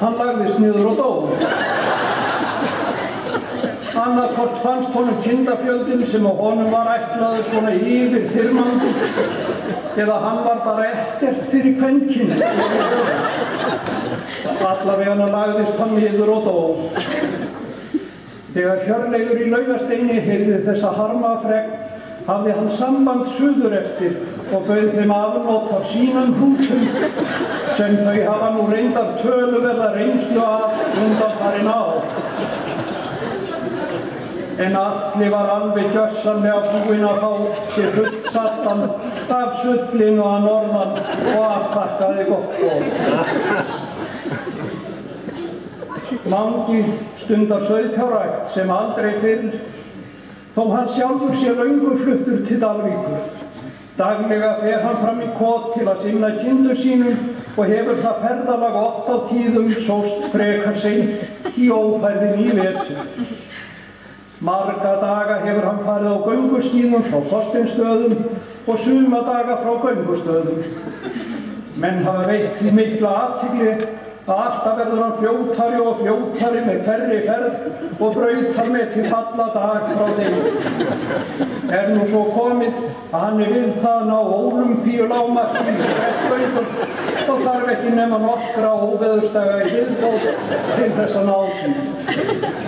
hann lagðist niður og dó. Annaðhvort fannst honum kindafjöldinn sem á honum var ætlaður svona yfirþyrmandi eða hann var bara ekkert fyrir kvenkynið. Allavega lagðist hann niður og dó. Þegar Hjörleifur í Laugasteini heyrði þessa harmafregn hafði hann samband suður eftir og bauð þeim afnot af sínum hrútum sem þau hafa nú reyndar töluverða reynslu af undanfarin ár. En Atli var alveg gjörsamlega búinn að fá sér fullsaddan af sullinu að norðan og afþakkaði gott boð. Mangi stundar sauðfjárrækt sem aldrei fyrr, þó hann sjálfur sé löngu fluttur til Dalvíkur. Daglega fer hann fram í kot til að sinna kindu sínum og hefur það ferðalag oft á tíðum sóst frekar seint í ófærðin í vetur. Marga daga hefur hann farið á gönguskíðum frá Þorsteinsstöðum og suma daga frá göngustöðum. Menn hafa veitt því mikla athygli að alltaf verður hann fljótari og fljótari með hverri ferð og brautar með til alla dag frá degi. Nú svo komið að hann við það ná ólympíulágmarki í sprettgöngur og þarf ekki nema nokkra óveðursdaga í viðbót til þess að ná því.